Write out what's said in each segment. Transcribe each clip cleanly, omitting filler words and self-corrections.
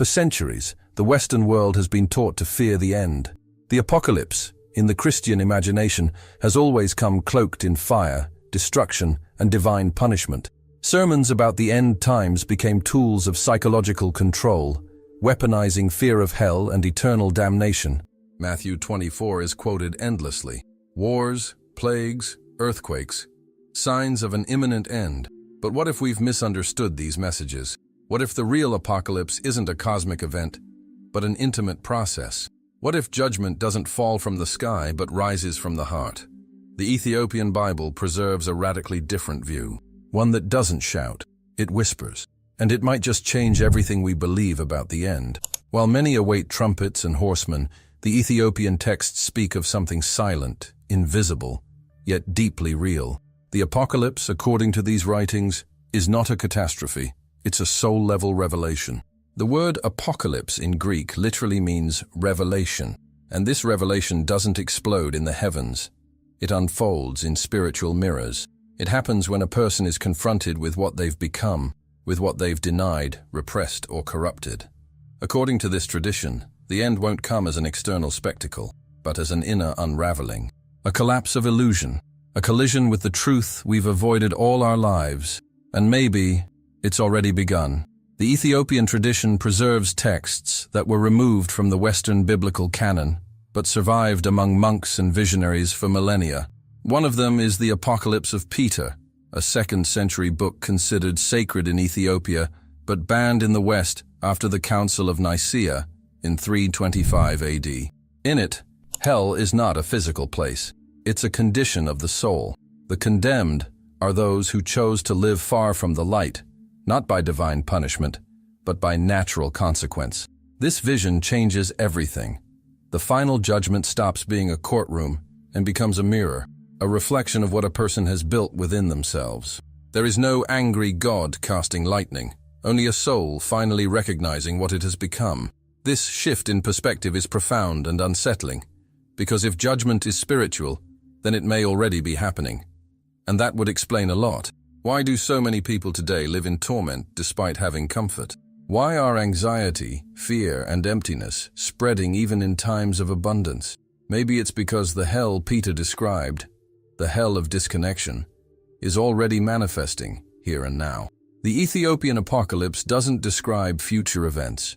For centuries, the Western world has been taught to fear the end. The apocalypse, in the Christian imagination, has always come cloaked in fire, destruction, and divine punishment. Sermons about the end times became tools of psychological control, weaponizing fear of hell and eternal damnation. Matthew 24 is quoted endlessly. Wars, plagues, earthquakes, signs of an imminent end. But what if we've misunderstood these messages? What if the real apocalypse isn't a cosmic event, but an intimate process? What if judgment doesn't fall from the sky but rises from the heart? The Ethiopian Bible preserves a radically different view, one that doesn't shout, it whispers. And it might just change everything we believe about the end. While many await trumpets and horsemen, the Ethiopian texts speak of something silent, invisible, yet deeply real. The apocalypse, according to these writings, is not a catastrophe. It's a soul-level revelation. The word apocalypse in Greek literally means revelation, and this revelation doesn't explode in the heavens. It unfolds in spiritual mirrors. It happens when a person is confronted with what they've become, with what they've denied, repressed, or corrupted. According to this tradition, the end won't come as an external spectacle, but as an inner unraveling. A collapse of illusion, a collision with the truth we've avoided all our lives, and maybe it's already begun. The Ethiopian tradition preserves texts that were removed from the Western biblical canon, but survived among monks and visionaries for millennia. One of them is the Apocalypse of Peter, a 2nd century book considered sacred in Ethiopia, but banned in the West after the Council of Nicaea in 325 AD. In it, hell is not a physical place. It's a condition of the soul. The condemned are those who chose to live far from the light, not by divine punishment, but by natural consequence. This vision changes everything. The final judgment stops being a courtroom and becomes a mirror, a reflection of what a person has built within themselves. There is no angry God casting lightning, only a soul finally recognizing what it has become. This shift in perspective is profound and unsettling, because if judgment is spiritual, then it may already be happening. And that would explain a lot. Why do so many people today live in torment despite having comfort? Why are anxiety, fear, and emptiness spreading even in times of abundance? Maybe it's because the hell Peter described, the hell of disconnection, is already manifesting here and now. The Ethiopian apocalypse doesn't describe future events.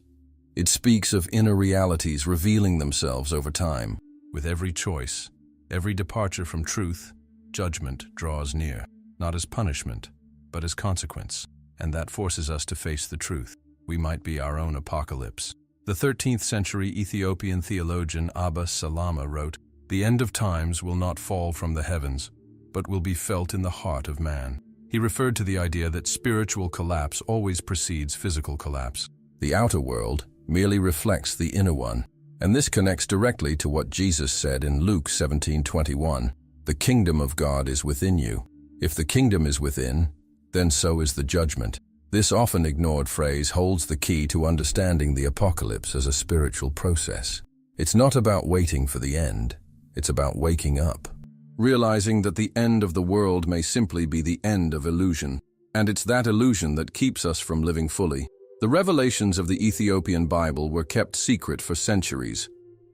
It speaks of inner realities revealing themselves over time. With every choice, every departure from truth, judgment draws near, not as punishment, but as consequence, and that forces us to face the truth. We might be our own apocalypse. The 13th century Ethiopian theologian Abba Salama wrote, "The end of times will not fall from the heavens, but will be felt in the heart of man." He referred to the idea that spiritual collapse always precedes physical collapse. The outer world merely reflects the inner one, and this connects directly to what Jesus said in Luke 17:21. "The kingdom of God is within you. If the kingdom is within, then so is the judgment." This often ignored phrase holds the key to understanding the apocalypse as a spiritual process. It's not about waiting for the end, it's about waking up, realizing that the end of the world may simply be the end of illusion, and it's that illusion that keeps us from living fully. The revelations of the Ethiopian Bible were kept secret for centuries,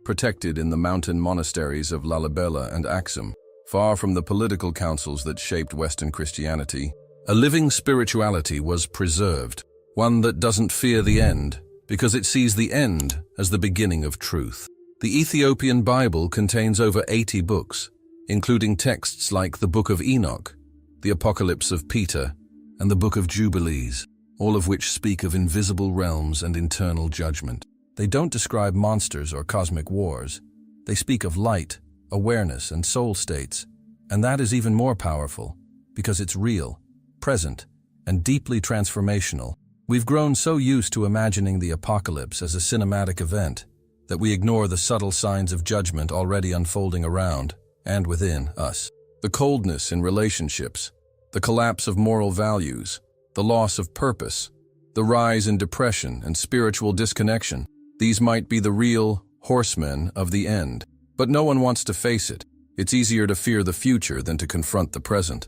protected in the mountain monasteries of Lalibela and Axum, far from the political councils that shaped Western Christianity. A living spirituality was preserved, one that doesn't fear the end, because it sees the end as the beginning of truth. The Ethiopian Bible contains over 80 books, including texts like the Book of Enoch, the Apocalypse of Peter, and the Book of Jubilees, all of which speak of invisible realms and eternal judgment. They don't describe monsters or cosmic wars. They speak of light, awareness, and soul states, and that is even more powerful, because it's real, present, and deeply transformational. We've grown so used to imagining the apocalypse as a cinematic event that we ignore the subtle signs of judgment already unfolding around and within us. The coldness in relationships, the collapse of moral values, the loss of purpose, the rise in depression and spiritual disconnection. These might be the real horsemen of the end, but no one wants to face it. It's easier to fear the future than to confront the present.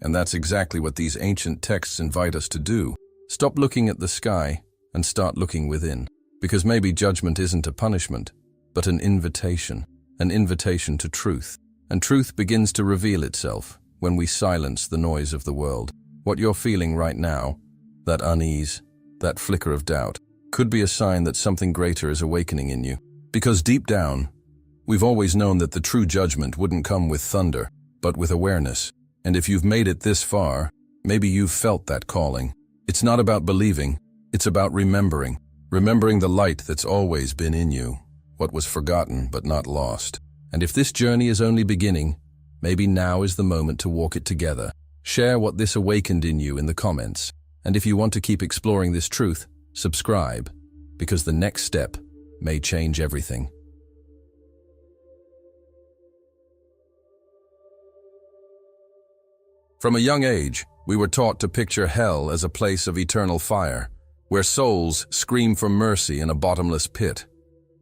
And that's exactly what these ancient texts invite us to do. Stop looking at the sky and start looking within. Because maybe judgment isn't a punishment, but an invitation to truth. And truth begins to reveal itself when we silence the noise of the world. What you're feeling right now, that unease, that flicker of doubt, could be a sign that something greater is awakening in you. Because deep down, we've always known that the true judgment wouldn't come with thunder, but with awareness. And if you've made it this far, maybe you've felt that calling. It's not about believing, it's about remembering. Remembering the light that's always been in you, what was forgotten but not lost. And if this journey is only beginning, maybe now is the moment to walk it together. Share what this awakened in you in the comments. And if you want to keep exploring this truth, subscribe, because the next step may change everything. From a young age, we were taught to picture hell as a place of eternal fire, where souls scream for mercy in a bottomless pit.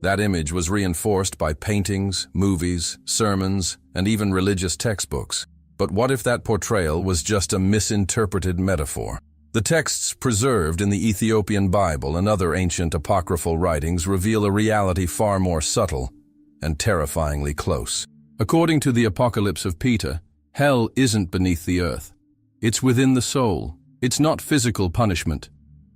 That image was reinforced by paintings, movies, sermons, and even religious textbooks. But what if that portrayal was just a misinterpreted metaphor? The texts preserved in the Ethiopian Bible and other ancient apocryphal writings reveal a reality far more subtle and terrifyingly close. According to the Apocalypse of Peter, hell isn't beneath the earth. It's within the soul. It's not physical punishment.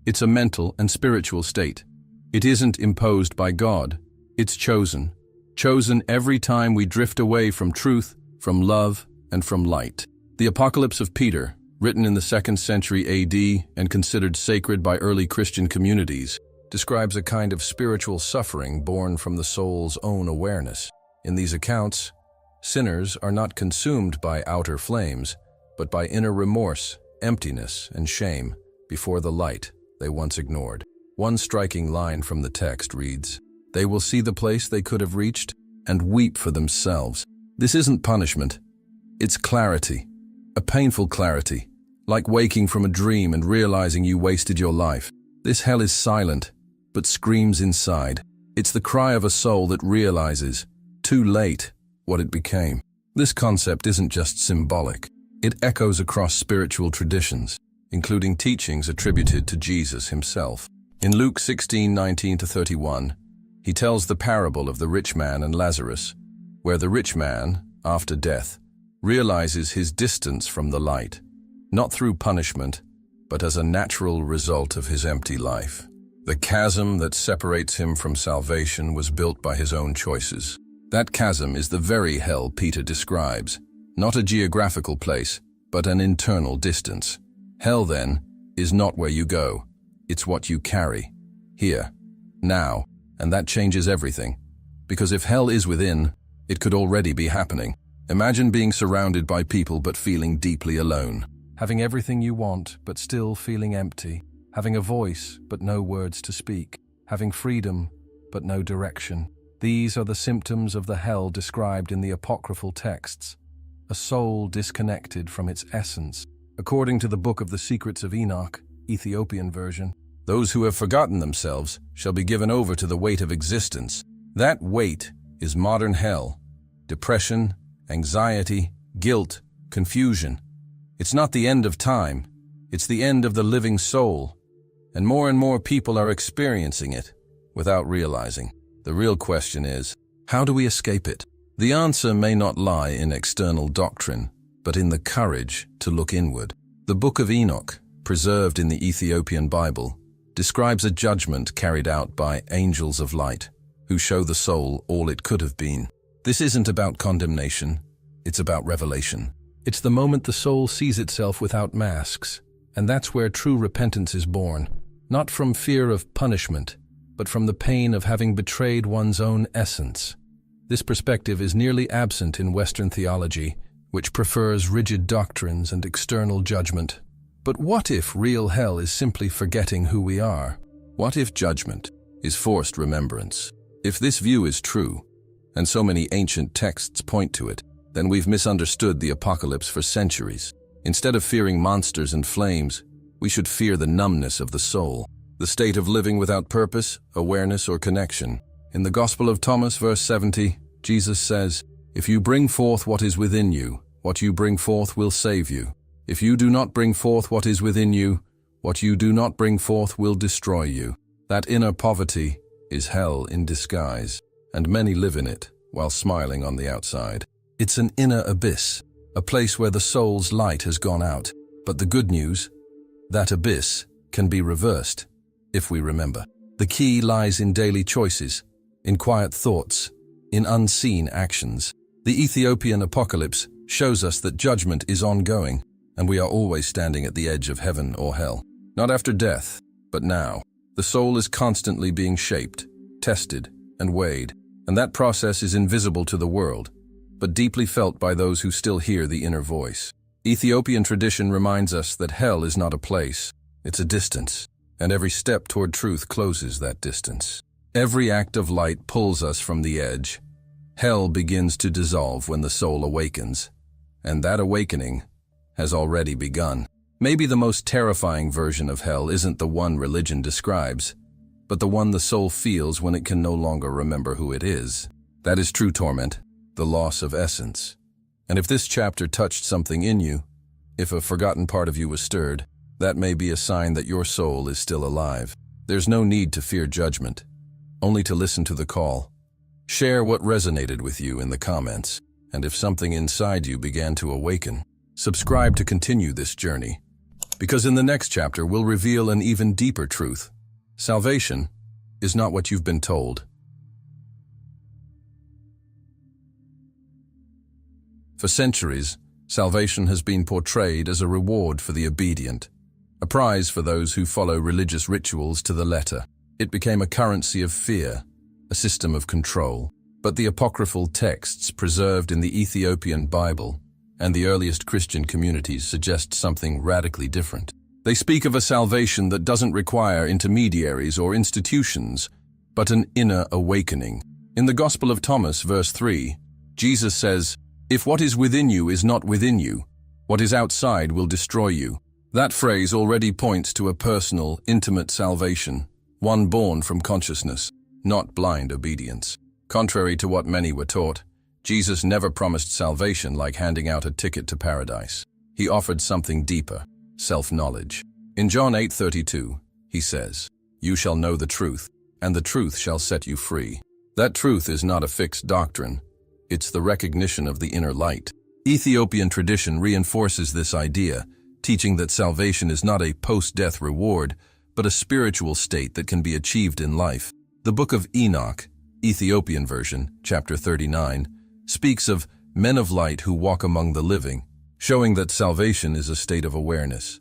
It's a mental and spiritual state. It isn't imposed by God. It's chosen. Chosen every time we drift away from truth, from love, and from light. The Apocalypse of Peter, written in the 2nd century AD and considered sacred by early Christian communities, describes a kind of spiritual suffering born from the soul's own awareness. In these accounts, sinners are not consumed by outer flames, but by inner remorse, emptiness, and shame before the light they once ignored. One striking line from the text reads, "They will see the place they could have reached and weep for themselves." This isn't punishment. It's clarity, a painful clarity, like waking from a dream and realizing you wasted your life. This hell is silent, but screams inside. It's the cry of a soul that realizes, too late, what it became. This concept isn't just symbolic. It echoes across spiritual traditions, including teachings attributed to Jesus himself. In Luke 16:19-31, he tells the parable of the rich man and Lazarus, where the rich man, after death, realizes his distance from the light, not through punishment, but as a natural result of his empty life. The chasm that separates him from salvation was built by his own choices. That chasm is the very hell Peter describes, not a geographical place, but an internal distance. Hell, then, is not where you go. It's what you carry, here, now, and that changes everything. Because if hell is within, it could already be happening. Imagine being surrounded by people but feeling deeply alone. Having everything you want but still feeling empty. Having a voice but no words to speak. Having freedom but no direction. These are the symptoms of the hell described in the apocryphal texts. A soul disconnected from its essence. According to the Book of the Secrets of Enoch, Ethiopian version, those who have forgotten themselves shall be given over to the weight of existence. That weight is modern hell. Depression, anxiety, guilt, confusion. It's not the end of time. It's the end of the living soul. And more people are experiencing it without realizing. The real question is, how do we escape it? The answer may not lie in external doctrine, but in the courage to look inward. The Book of Enoch, preserved in the Ethiopian Bible, describes a judgment carried out by angels of light, who show the soul all it could have been. This isn't about condemnation, it's about revelation. It's the moment the soul sees itself without masks, and that's where true repentance is born, not from fear of punishment, but from the pain of having betrayed one's own essence. This perspective is nearly absent in Western theology, which prefers rigid doctrines and external judgment. But what if real hell is simply forgetting who we are? What if judgment is forced remembrance? If this view is true, and so many ancient texts point to it, then we've misunderstood the apocalypse for centuries. Instead of fearing monsters and flames, we should fear the numbness of the soul, the state of living without purpose, awareness, or connection. In the Gospel of Thomas, verse 70, Jesus says, "If you bring forth what is within you, what you bring forth will save you. If you do not bring forth what is within you, what you do not bring forth will destroy you." That inner poverty, is hell in disguise, and many live in it while smiling on the outside. It's an inner abyss, a place where the soul's light has gone out. But the good news, that abyss can be reversed if we remember. The key lies in daily choices, in quiet thoughts, in unseen actions. The Ethiopian apocalypse shows us that judgment is ongoing, and we are always standing at the edge of heaven or hell. Not after death, but now. The soul is constantly being shaped, tested, and weighed, and that process is invisible to the world, but deeply felt by those who still hear the inner voice. Ethiopian tradition reminds us that hell is not a place, it's a distance, and every step toward truth closes that distance. Every act of light pulls us from the edge. Hell begins to dissolve when the soul awakens, and that awakening has already begun. Maybe the most terrifying version of hell isn't the one religion describes, but the one the soul feels when it can no longer remember who it is. That is true torment, the loss of essence. And if this chapter touched something in you, if a forgotten part of you was stirred, that may be a sign that your soul is still alive. There's no need to fear judgment, only to listen to the call. Share what resonated with you in the comments, and if something inside you began to awaken, subscribe to continue this journey, because in the next chapter we'll reveal an even deeper truth. Salvation is not what you've been told. For centuries, salvation has been portrayed as a reward for the obedient, a prize for those who follow religious rituals to the letter. It became a currency of fear, a system of control. But the apocryphal texts preserved in the Ethiopian Bible and the earliest Christian communities suggest something radically different. They speak of a salvation that doesn't require intermediaries or institutions, but an inner awakening. In the Gospel of Thomas, verse 3, Jesus says, "If what is within you is not within you, what is outside will destroy you." That phrase already points to a personal, intimate salvation, one born from consciousness, not blind obedience. Contrary to what many were taught, Jesus never promised salvation like handing out a ticket to paradise. He offered something deeper, self-knowledge. In John 8:32, he says, "You shall know the truth, and the truth shall set you free." That truth is not a fixed doctrine. It's the recognition of the inner light. Ethiopian tradition reinforces this idea, teaching that salvation is not a post-death reward, but a spiritual state that can be achieved in life. The Book of Enoch, Ethiopian version, chapter 39, speaks of men of light who walk among the living, showing that salvation is a state of awareness,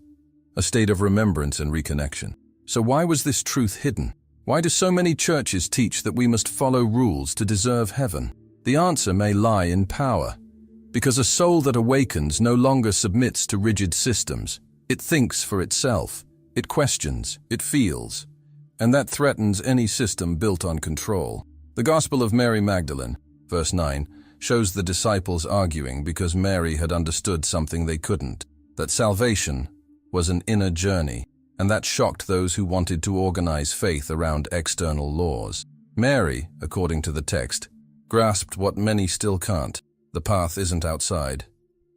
a state of remembrance and reconnection. So why was this truth hidden? Why do so many churches teach that we must follow rules to deserve heaven? The answer may lie in power, because a soul that awakens no longer submits to rigid systems. It thinks for itself, it questions, it feels, and that threatens any system built on control. The Gospel of Mary Magdalene, verse 9, shows the disciples arguing because Mary had understood something they couldn't, that salvation was an inner journey, and that shocked those who wanted to organize faith around external laws. Mary, according to the text, grasped what many still can't. The path isn't outside,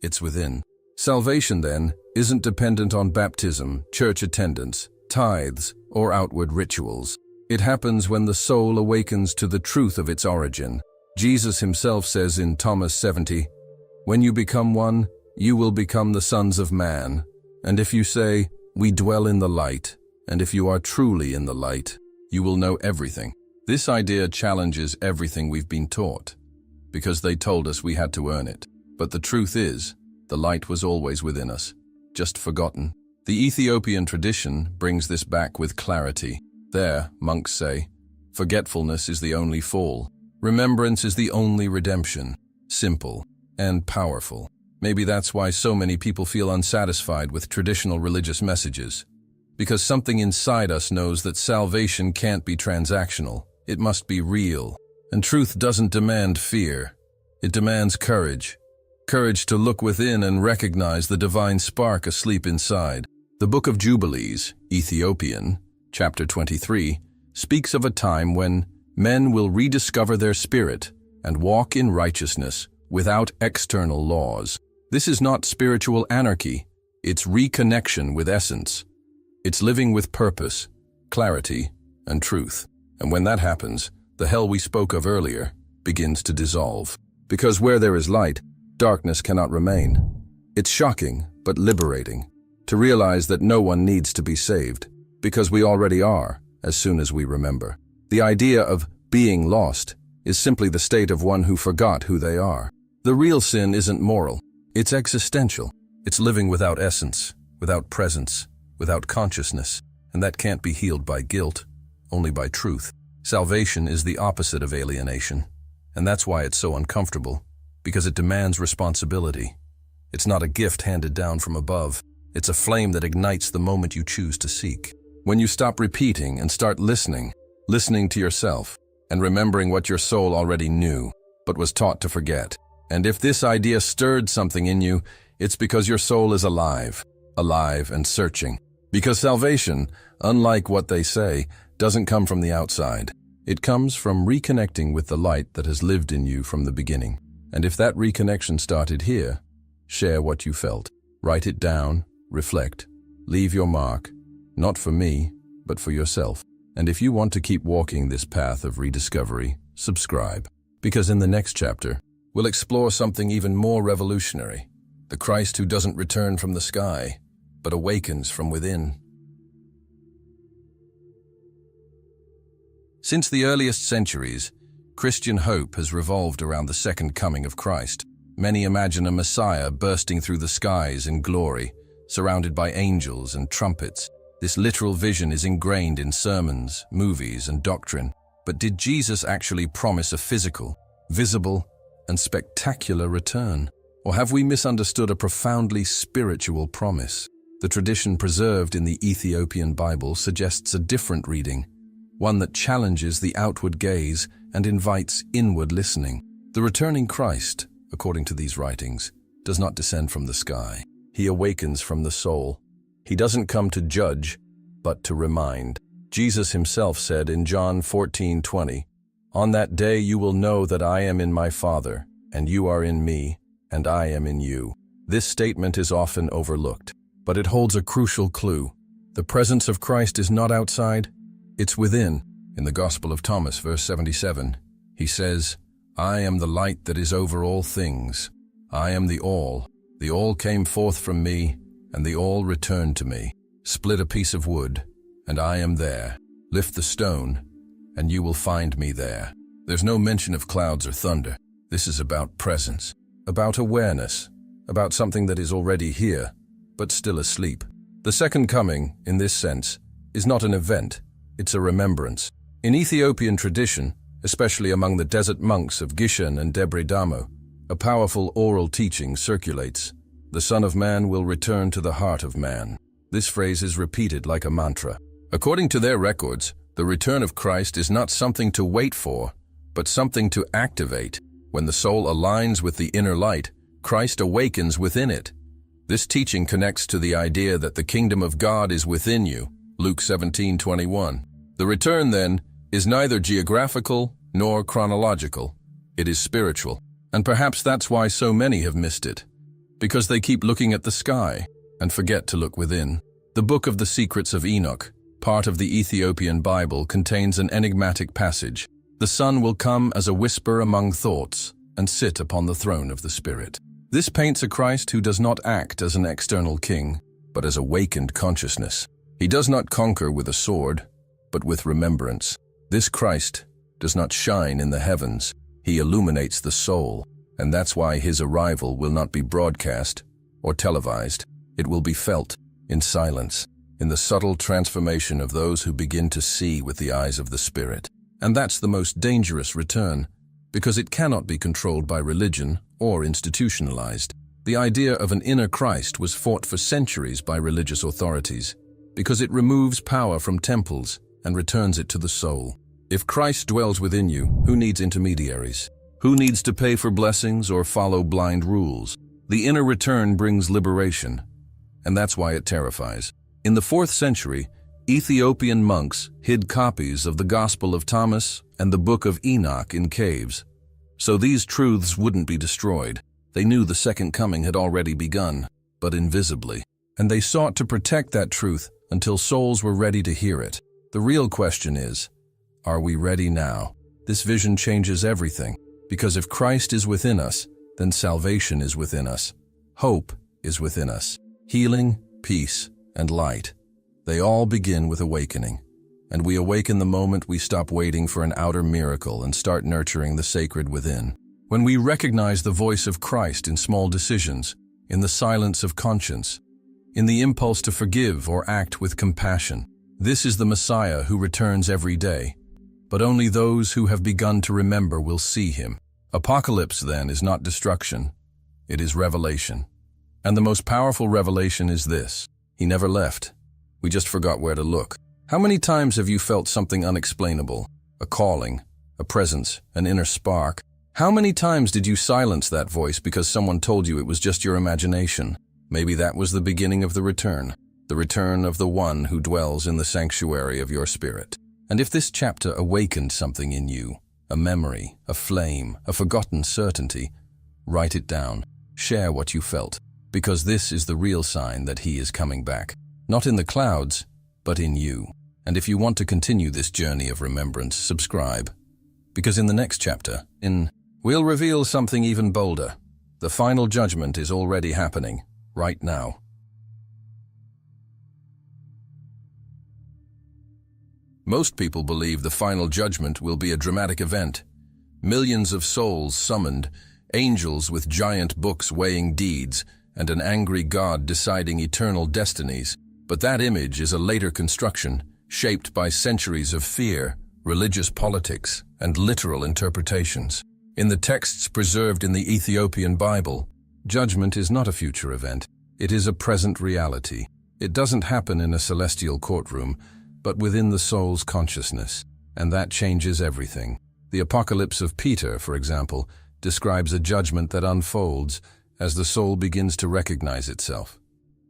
it's within. Salvation, then, isn't dependent on baptism, church attendance, tithes, or outward rituals. It happens when the soul awakens to the truth of its origin. Jesus himself says in Thomas 70, "When you become one, you will become the sons of man. And if you say, 'We dwell in the light,' and if you are truly in the light, you will know everything." This idea challenges everything we've been taught, because they told us we had to earn it. But the truth is, the light was always within us, just forgotten. The Ethiopian tradition brings this back with clarity. There, monks say, forgetfulness is the only fall. Remembrance is the only redemption. Simple and powerful. Maybe that's why so many people feel unsatisfied with traditional religious messages. Because something inside us knows that salvation can't be transactional. It must be real. And truth doesn't demand fear. It demands courage. Courage to look within and recognize the divine spark asleep inside. The Book of Jubilees, Ethiopian, chapter 23, speaks of a time when men will rediscover their spirit and walk in righteousness without external laws. This is not spiritual anarchy, it's reconnection with essence. It's living with purpose, clarity, and truth. And when that happens, the hell we spoke of earlier begins to dissolve. Because where there is light, darkness cannot remain. It's shocking, but liberating, to realize that no one needs to be saved, because we already are, as soon as we remember. The idea of being lost is simply the state of one who forgot who they are. The real sin isn't moral, it's existential. It's living without essence, without presence, without consciousness, and that can't be healed by guilt, only by truth. Salvation is the opposite of alienation, and that's why it's so uncomfortable, because it demands responsibility. It's not a gift handed down from above. It's a flame that ignites the moment you choose to seek. When you stop repeating and start listening to yourself, and remembering what your soul already knew, but was taught to forget. And if this idea stirred something in you, it's because your soul is alive and searching. Because salvation, unlike what they say, doesn't come from the outside. It comes from reconnecting with the light that has lived in you from the beginning. And if that reconnection started here, share what you felt. Write it down, reflect, leave your mark, not for me, but for yourself. And if you want to keep walking this path of rediscovery, subscribe. Because in the next chapter, we'll explore something even more revolutionary. The Christ who doesn't return from the sky, but awakens from within. Since the earliest centuries, Christian hope has revolved around the second coming of Christ. Many imagine a Messiah bursting through the skies in glory, surrounded by angels and trumpets. This literal vision is ingrained in sermons, movies, and doctrine. But did Jesus actually promise a physical, visible, and spectacular return? Or have we misunderstood a profoundly spiritual promise? The tradition preserved in the Ethiopian Bible suggests a different reading, one that challenges the outward gaze and invites inward listening. The returning Christ, according to these writings, does not descend from the sky. He awakens from the soul. He doesn't come to judge, but to remind. Jesus himself said in John 14:20, "On that day you will know that I am in my Father, and you are in me, and I am in you." This statement is often overlooked, but it holds a crucial clue. The presence of Christ is not outside, it's within. In the Gospel of Thomas, verse 77, he says, "I am the light that is over all things. I am the all. The all came forth from me, and the all returned to me. Split a piece of wood, and I am there. Lift the stone, and you will find me there." There's no mention of clouds or thunder. This is about presence, about awareness, about something that is already here, but still asleep. The second coming, in this sense, is not an event, it's a remembrance. In Ethiopian tradition, especially among the desert monks of Gishan and Debre Damo, a powerful oral teaching circulates: "The Son of Man will return to the heart of man." This phrase is repeated like a mantra. According to their records, the return of Christ is not something to wait for, but something to activate. When the soul aligns with the inner light, Christ awakens within it. This teaching connects to the idea that the kingdom of God is within you, Luke 17:21. The return, then, is neither geographical nor chronological. It is spiritual. And perhaps that's why so many have missed it, because they keep looking at the sky and forget to look within. The Book of the Secrets of Enoch, part of the Ethiopian Bible, contains an enigmatic passage. The Son will come as a whisper among thoughts and sit upon the throne of the Spirit. This paints a Christ who does not act as an external king, but as awakened consciousness. He does not conquer with a sword, but with remembrance. This Christ does not shine in the heavens. He illuminates the soul, and that's why his arrival will not be broadcast or televised. It will be felt in silence, in the subtle transformation of those who begin to see with the eyes of the Spirit. And that's the most dangerous return, because it cannot be controlled by religion or institutionalized. The idea of an inner Christ was fought for centuries by religious authorities, because it removes power from temples and returns it to the soul. If Christ dwells within you, who needs intermediaries? Who needs to pay for blessings or follow blind rules? The inner return brings liberation, and that's why it terrifies. In the 4th century, Ethiopian monks hid copies of the Gospel of Thomas and the Book of Enoch in caves, so these truths wouldn't be destroyed. They knew the second coming had already begun, but invisibly, and they sought to protect that truth until souls were ready to hear it. The real question is, Are we ready now? This vision changes everything, because if Christ is within us, then salvation is within us. Hope is within us. Healing, peace, and light. They all begin with awakening. And we awaken the moment we stop waiting for an outer miracle and start nurturing the sacred within. When we recognize the voice of Christ in small decisions, in the silence of conscience, in the impulse to forgive or act with compassion, this is the Messiah who returns every day. But only those who have begun to remember will see him. Apocalypse, then, is not destruction. It is revelation. And the most powerful revelation is this: he never left. We just forgot where to look. How many times have you felt something unexplainable? A calling, a presence, an inner spark. How many times did you silence that voice because someone told you it was just your imagination? Maybe that was the beginning of the return of the one who dwells in the sanctuary of your spirit. And if this chapter awakened something in you, a memory, a flame, a forgotten certainty, write it down. Share what you felt, because this is the real sign that he is coming back. Not in the clouds, but in you. And if you want to continue this journey of remembrance, subscribe. Because in the next chapter, we'll reveal something even bolder. The final judgment is already happening, right now. Most people believe the final judgment will be a dramatic event. Millions of souls summoned, angels with giant books weighing deeds, and an angry God deciding eternal destinies. But that image is a later construction, shaped by centuries of fear, religious politics, and literal interpretations. In the texts preserved in the Ethiopian Bible, judgment is not a future event. It is a present reality. It doesn't happen in a celestial courtroom, but within the soul's consciousness, and that changes everything. The Apocalypse of Peter, for example, describes a judgment that unfolds as the soul begins to recognize itself.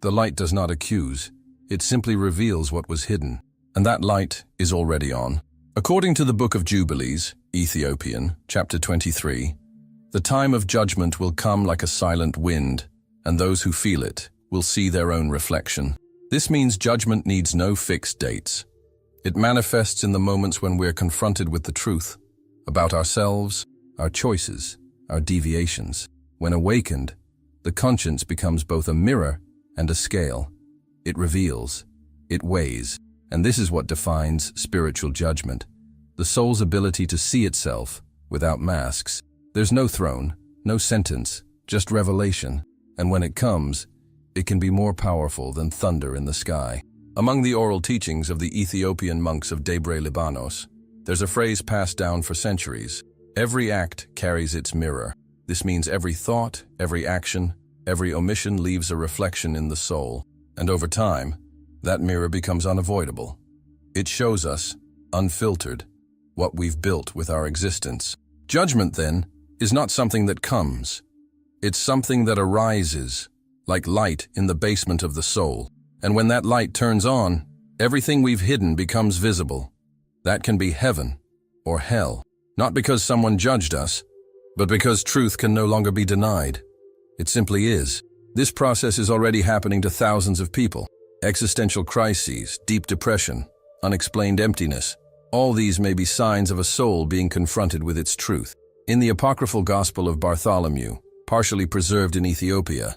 The light does not accuse, it simply reveals what was hidden, and that light is already on. According to the Book of Jubilees, Ethiopian, chapter 23, the time of judgment will come like a silent wind, and those who feel it will see their own reflection. This means judgment needs no fixed dates. It manifests in the moments when we're confronted with the truth about ourselves, our choices, our deviations. When awakened, the conscience becomes both a mirror and a scale. It reveals, it weighs, and this is what defines spiritual judgment: the soul's ability to see itself without masks. There's no throne, no sentence, just revelation, and when it comes, it can be more powerful than thunder in the sky. Among the oral teachings of the Ethiopian monks of Debre Libanos, there's a phrase passed down for centuries: every act carries its mirror. This means every thought, every action, every omission leaves a reflection in the soul, and over time, that mirror becomes unavoidable. It shows us, unfiltered, what we've built with our existence. Judgment, then, is not something that comes. It's something that arises, like light in the basement of the soul. And when that light turns on, everything we've hidden becomes visible. That can be heaven or hell, not because someone judged us, but because truth can no longer be denied. It simply is. This process is already happening to thousands of people. Existential crises, deep depression, unexplained emptiness. All these may be signs of a soul being confronted with its truth. In the apocryphal Gospel of Bartholomew, partially preserved in Ethiopia,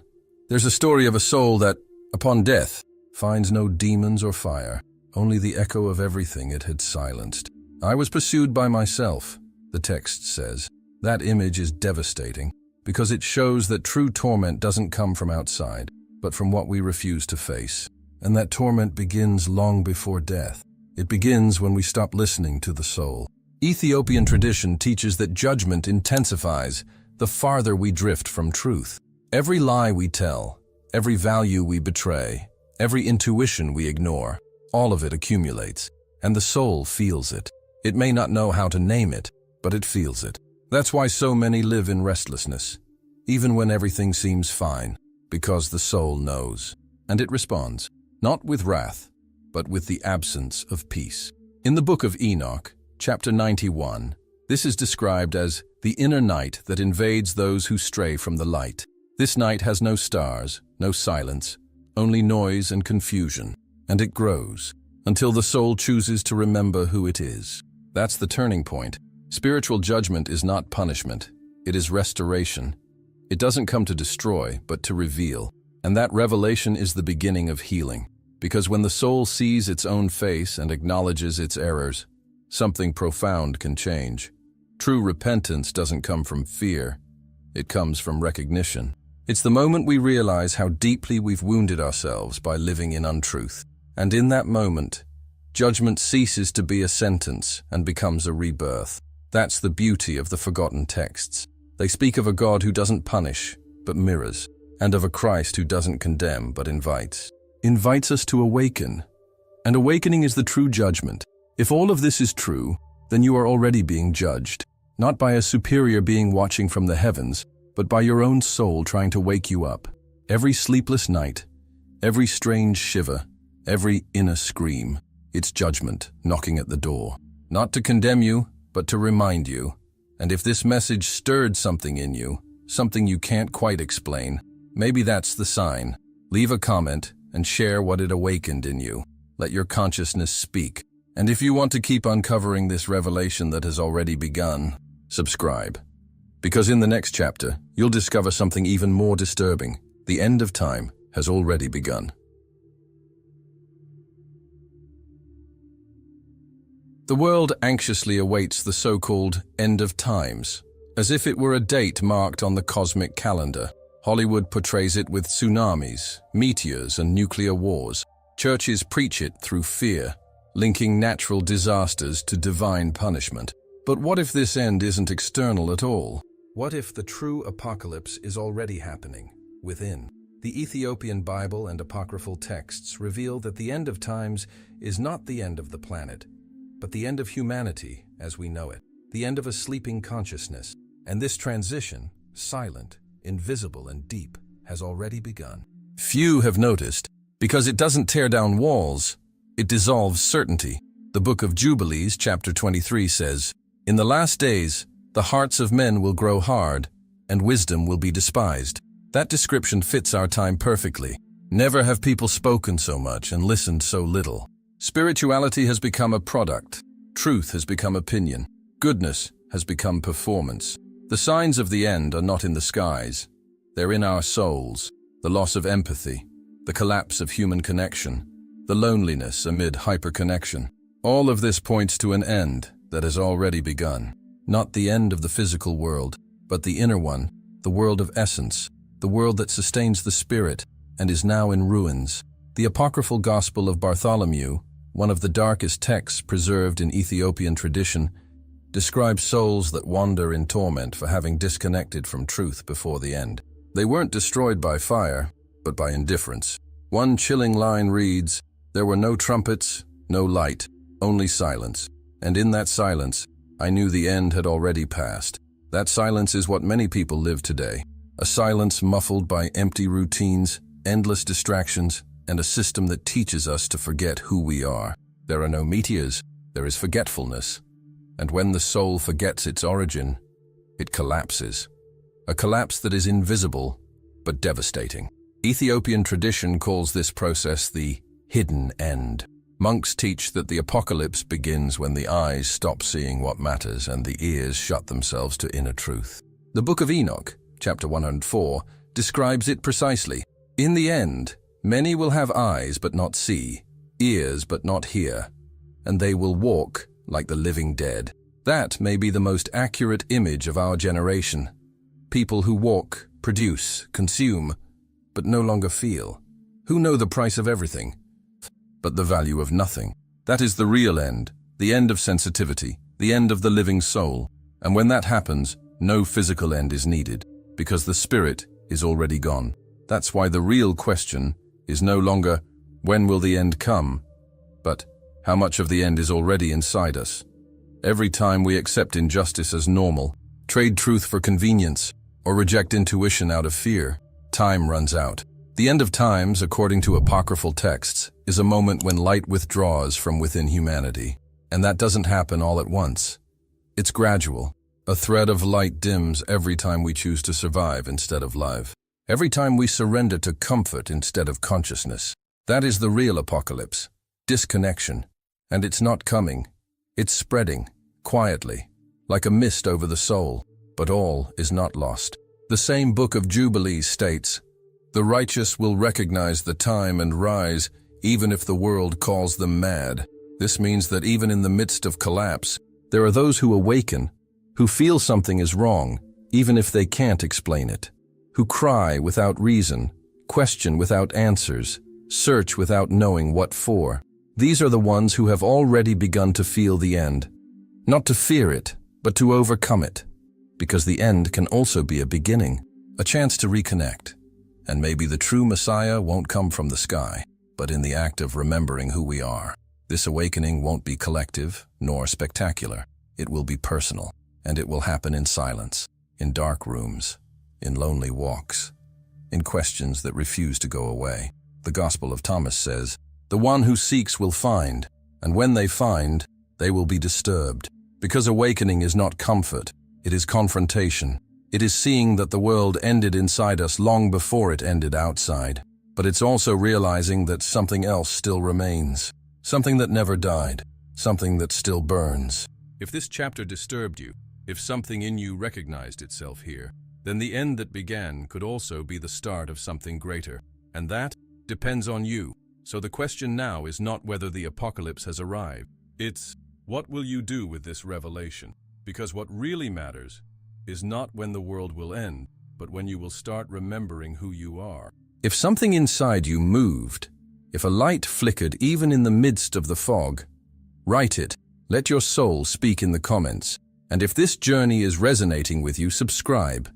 there's a story of a soul that, upon death, finds no demons or fire, only the echo of everything it had silenced. I was pursued by myself, the text says. That image is devastating, because it shows that true torment doesn't come from outside, but from what we refuse to face. And that torment begins long before death. It begins when we stop listening to the soul. Ethiopian tradition teaches that judgment intensifies the farther we drift from truth. Every lie we tell, every value we betray, every intuition we ignore, all of it accumulates, and the soul feels it. It may not know how to name it, but it feels it. That's why so many live in restlessness, even when everything seems fine, because the soul knows, and it responds, not with wrath, but with the absence of peace. In the book of Enoch, chapter 91, this is described as the inner night that invades those who stray from the light. This night has no stars, no silence, only noise and confusion, and it grows until the soul chooses to remember who it is. That's the turning point. Spiritual judgment is not punishment. It is restoration. It doesn't come to destroy, but to reveal. And that revelation is the beginning of healing. Because when the soul sees its own face and acknowledges its errors, something profound can change. True repentance doesn't come from fear. It comes from recognition. It's the moment we realize how deeply we've wounded ourselves by living in untruth. And in that moment, judgment ceases to be a sentence and becomes a rebirth. That's the beauty of the forgotten texts. They speak of a God who doesn't punish, but mirrors, and of a Christ who doesn't condemn, but invites. Invites us to awaken. And awakening is the true judgment. If all of this is true, then you are already being judged, not by a superior being watching from the heavens, but by your own soul trying to wake you up. Every sleepless night, every strange shiver, every inner scream, it's judgment knocking at the door. Not to condemn you, but to remind you. And if this message stirred something in you, something you can't quite explain, maybe that's the sign. Leave a comment and share what it awakened in you. Let your consciousness speak. And if you want to keep uncovering this revelation that has already begun, subscribe. Because in the next chapter, you'll discover something even more disturbing. The end of time has already begun. The world anxiously awaits the so-called end of times, as if it were a date marked on the cosmic calendar. Hollywood portrays it with tsunamis, meteors, and nuclear wars. Churches preach it through fear, linking natural disasters to divine punishment. But what if this end isn't external at all? What if the true apocalypse is already happening within? The Ethiopian Bible and apocryphal texts reveal that the end of times is not the end of the planet, but the end of humanity as we know it, the end of a sleeping consciousness. And this transition, silent, invisible, and deep, has already begun. Few have noticed, because it doesn't tear down walls, it dissolves certainty. The Book of Jubilees, chapter 23 says, "In the last days, the hearts of men will grow hard, and wisdom will be despised." That description fits our time perfectly. Never have people spoken so much and listened so little. Spirituality has become a product. Truth has become opinion. Goodness has become performance. The signs of the end are not in the skies. They're in our souls. The loss of empathy, the collapse of human connection, the loneliness amid hyperconnection. All of this points to an end that has already begun. Not the end of the physical world, but the inner one, the world of essence, the world that sustains the spirit and is now in ruins. The apocryphal Gospel of Bartholomew, one of the darkest texts preserved in Ethiopian tradition, describes souls that wander in torment for having disconnected from truth before the end. They weren't destroyed by fire, but by indifference. One chilling line reads, "There were no trumpets, no light, only silence. And in that silence, I knew the end had already passed." That silence is what many people live today. A silence muffled by empty routines, endless distractions, and a system that teaches us to forget who we are. There are no meteors, there is forgetfulness. And when the soul forgets its origin, it collapses. A collapse that is invisible, but devastating. Ethiopian tradition calls this process the hidden end. Monks teach that the apocalypse begins when the eyes stop seeing what matters and the ears shut themselves to inner truth. The Book of Enoch, chapter 104, describes it precisely. In the end, many will have eyes but not see, ears but not hear, and they will walk like the living dead. That may be the most accurate image of our generation. People who walk, produce, consume, but no longer feel. Who know the price of everything, but the value of nothing. That is the real end, the end of sensitivity, the end of the living soul. And when that happens, no physical end is needed, because the spirit is already gone. That's why the real question is no longer, when will the end come, but how much of the end is already inside us. Every time we accept injustice as normal, trade truth for convenience, or reject intuition out of fear, time runs out. The end of times, according to apocryphal texts, is a moment when light withdraws from within humanity. And that doesn't happen all at once. It's gradual. A thread of light dims every time we choose to survive instead of live. Every time we surrender to comfort instead of consciousness. That is the real apocalypse. Disconnection. And it's not coming. It's spreading. quietly, like a mist over the soul, but all is not lost. The same book of Jubilees states, "The righteous will recognize the time and rise, even if the world calls them mad." This means that even in the midst of collapse, there are those who awaken, who feel something is wrong, even if they can't explain it, who cry without reason, question without answers, search without knowing what for. These are the ones who have already begun to feel the end, not to fear it, but to overcome it, because the end can also be a beginning, a chance to reconnect. And maybe the true Messiah won't come from the sky, but in the act of remembering who we are. This awakening won't be collective nor spectacular. It will be personal, and it will happen in silence, in dark rooms, in lonely walks, in questions that refuse to go away. The Gospel of Thomas says, "The one who seeks will find, and when they find, they will be disturbed." Because awakening is not comfort, it is confrontation. It is seeing that the world ended inside us long before it ended outside. But it's also realizing that something else still remains, something that never died, something that still burns. If this chapter disturbed you, if something in you recognized itself here, then the end that began could also be the start of something greater. And that depends on you. So the question now is not whether the apocalypse has arrived. It's, what will you do with this revelation? Because what really matters is not when the world will end, but when you will start remembering who you are. If something inside you moved, if a light flickered even in the midst of the fog, write it. Let your soul speak in the comments. And if this journey is resonating with you, subscribe.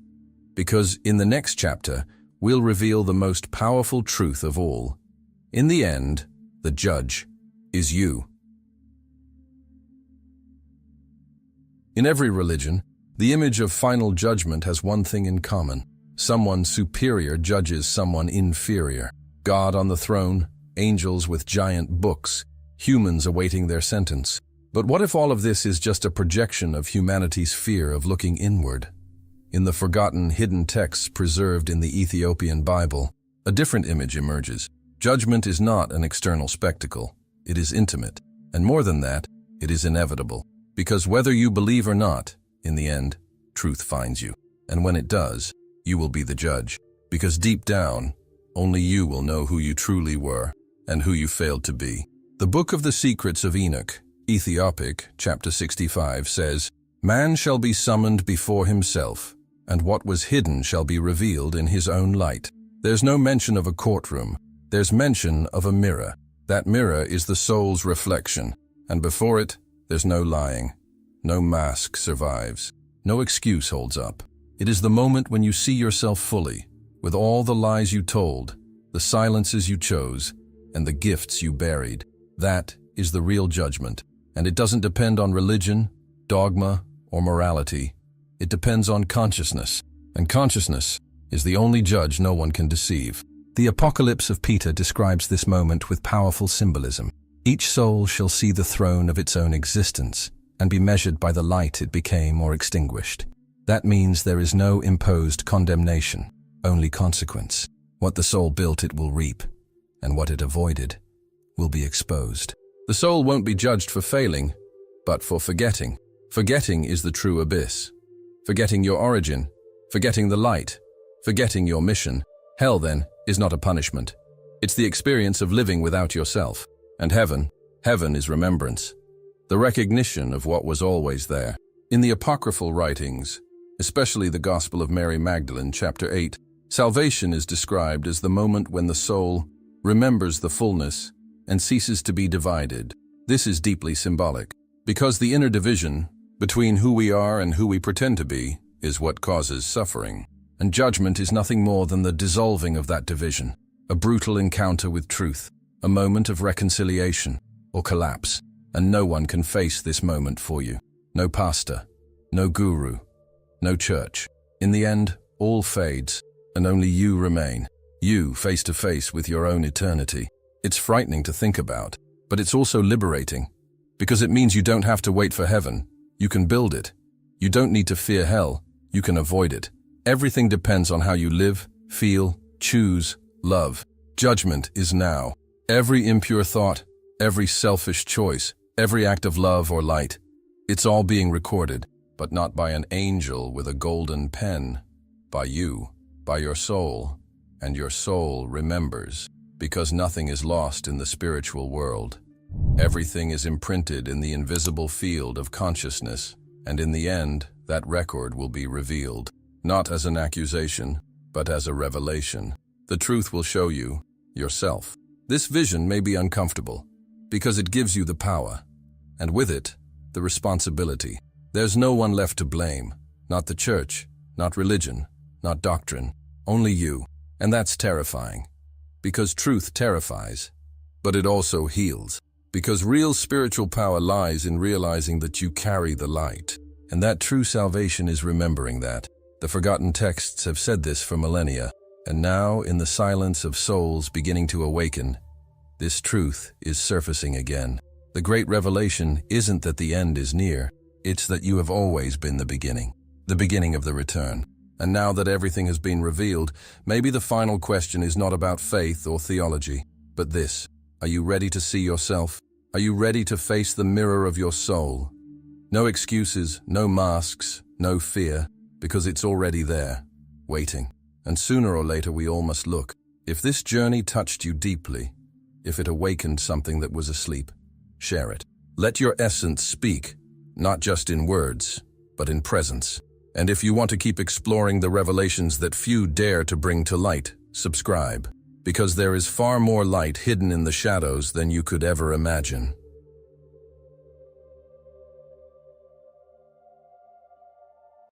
Because in the next chapter, we'll reveal the most powerful truth of all. In the end, the judge is you. In every religion, the image of final judgment has one thing in common. Someone superior judges someone inferior. God on the throne, angels with giant books, humans awaiting their sentence. But what if all of this is just a projection of humanity's fear of looking inward? In the forgotten, hidden texts preserved in the Ethiopian Bible, a different image emerges. Judgment is not an external spectacle. It is intimate. And more than that, it is inevitable. Because whether you believe or not, in the end, truth finds you. And when it does, you will be the judge. Because deep down, only you will know who you truly were and who you failed to be. The Book of the Secrets of Enoch, Ethiopic, chapter 65, says, "Man shall be summoned before himself, and what was hidden shall be revealed in his own light." There's no mention of a courtroom. There's mention of a mirror. That mirror is the soul's reflection, and before it, there's no lying. No mask survives. No excuse holds up. It is the moment when you see yourself fully, with all the lies you told, the silences you chose, and the gifts you buried. That is the real judgment. And it doesn't depend on religion, dogma, or morality. It depends on consciousness. And consciousness is the only judge no one can deceive. The Apocalypse of Peter describes this moment with powerful symbolism. Each soul shall see the throne of its own existence and be measured by the light it became or extinguished. That means there is no imposed condemnation, only consequence. What the soul built it will reap, and what it avoided will be exposed. The soul won't be judged for failing, but for forgetting. Forgetting is the true abyss. Forgetting your origin, forgetting the light, forgetting your mission. Hell, then, is not a punishment. It's the experience of living without yourself. And heaven is remembrance. The recognition of what was always there. In the apocryphal writings, especially the Gospel of Mary Magdalene, chapter 8, salvation is described as the moment when the soul remembers the fullness and ceases to be divided. This is deeply symbolic, because the inner division between who we are and who we pretend to be is what causes suffering. And judgment is nothing more than the dissolving of that division, a brutal encounter with truth, a moment of reconciliation or collapse. And no one can face this moment for you. No pastor, no guru, no church. In the end, all fades, and only you remain. You face to face with your own eternity. It's frightening to think about, but it's also liberating, because it means you don't have to wait for heaven. You can build it. You don't need to fear hell. You can avoid it. Everything depends on how you live, feel, choose, love. Judgment is now. Every impure thought, every selfish choice, every act of love or light, It's all being recorded, but not by an angel with a golden pen. By you, by your soul, and your soul remembers, because nothing is lost in the spiritual world. Everything is imprinted in the invisible field of consciousness, and in the end, that record will be revealed, not as an accusation, but as a revelation. The truth will show you yourself. This vision may be uncomfortable, because it gives you the power, and with it, the responsibility. There's no one left to blame, not the church, not religion, not doctrine, only you. And that's terrifying, because truth terrifies, but it also heals, because real spiritual power lies in realizing that you carry the light, and that true salvation is remembering that. The forgotten texts have said this for millennia, and now, in the silence of souls beginning to awaken, this truth is surfacing again. The great revelation isn't that the end is near, it's that you have always been the beginning of the return. And now that everything has been revealed, maybe the final question is not about faith or theology, but this: are you ready to see yourself? Are you ready to face the mirror of your soul? No excuses, no masks, no fear, because it's already there, waiting. And sooner or later we all must look. If this journey touched you deeply, if it awakened something that was asleep, share it. Let your essence speak, not just in words, but in presence. And if you want to keep exploring the revelations that few dare to bring to light, subscribe, because there is far more light hidden in the shadows than you could ever imagine.